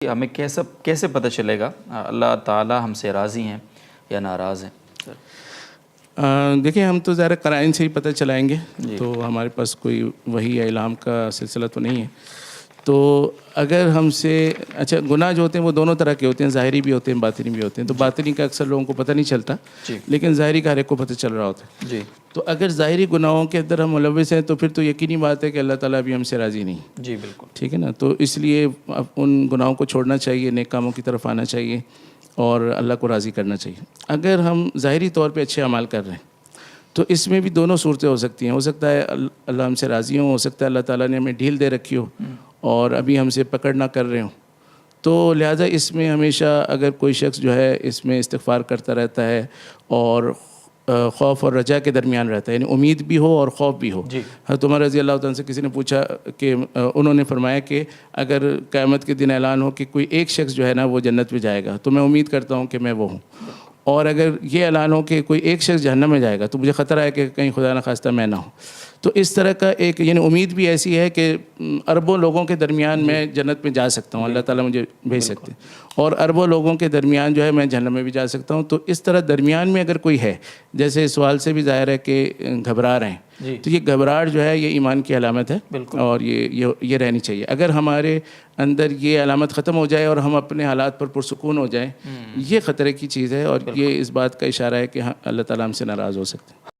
ہمیں کیسے پتہ چلے گا اللہ تعالیٰ ہم سے راضی ہیں یا ناراض ہیں؟ دیکھیں، ہم تو ظاہر قرائن سے ہی پتہ چلائیں گے، تو ہمارے پاس کوئی وحی یا الہام کا سلسلہ تو نہیں ہے. تو اگر ہم سے اچھا، گناہ جو ہوتے ہیں وہ دونوں طرح کے ہوتے ہیں، ظاہری بھی ہوتے ہیں، باطنی بھی ہوتے ہیں. تو باطنی کا اکثر لوگوں کو پتہ نہیں چلتا، لیکن ظاہری کا ہر ایک کو پتہ چل رہا ہوتا ہے. تو اگر ظاہری گناہوں کے اندر ہم ملوث ہیں تو پھر تو یقینی بات ہے کہ اللہ تعالیٰ بھی ہم سے راضی نہیں. جی بالکل، ٹھیک ہے نا. تو اس لیے ان گناہوں کو چھوڑنا چاہیے، نیک کاموں کی طرف آنا چاہیے اور اللہ کو راضی کرنا چاہیے. اگر ہم ظاہری طور پہ اچھے اعمال کر رہے ہیں تو اس میں بھی دونوں صورتیں ہو سکتی ہیں. ہو سکتا ہے اللہ ہم سے راضی ہوں، ہو سکتا ہے اللہ تعالیٰ نے ہمیں ڈھیل دے رکھی ہو اور ابھی ہم سے پکڑ نہ کر رہے ہوں. تو لہٰذا اس میں ہمیشہ اگر کوئی شخص جو ہے اس میں استغفار کرتا رہتا ہے اور خوف اور رجا کے درمیان رہتا ہے، یعنی امید بھی ہو اور خوف بھی ہو. حضرت عمر رضی اللہ تعالیٰ سے کسی نے پوچھا کہ انہوں نے فرمایا کہ اگر قیامت کے دن اعلان ہو کہ کوئی ایک شخص جو ہے نا وہ جنت میں جائے گا تو میں امید کرتا ہوں کہ میں وہ ہوں، اور اگر یہ اعلان ہو کہ کوئی ایک شخص جہنم میں جائے گا تو مجھے خطرہ ہے کہ کہیں خدا نخواستہ میں نہ ہوں. تو اس طرح کا ایک یعنی امید بھی ایسی ہے کہ اربوں لوگوں کے درمیان میں جنت میں جا سکتا ہوں، اللہ تعالیٰ مجھے بھیج سکتے ہیں، اور اربوں لوگوں کے درمیان جو ہے میں جہنم میں بھی جا سکتا ہوں. تو اس طرح درمیان میں اگر کوئی ہے، جیسے سوال سے بھی ظاہر ہے کہ گھبرا رہے ہیں، تو یہ گھبراہٹ جو ہے یہ ایمان کی علامت ہے اور یہ رہنی چاہیے. اگر ہمارے اندر یہ علامت ختم ہو جائے اور ہم اپنے حالات پر پرسکون ہو جائیں، یہ خطرے کی چیز ہے اور یہ اس بات کا اشارہ ہے کہ اللہ تعالیٰ ہم سے ناراض ہو سکتے ہیں.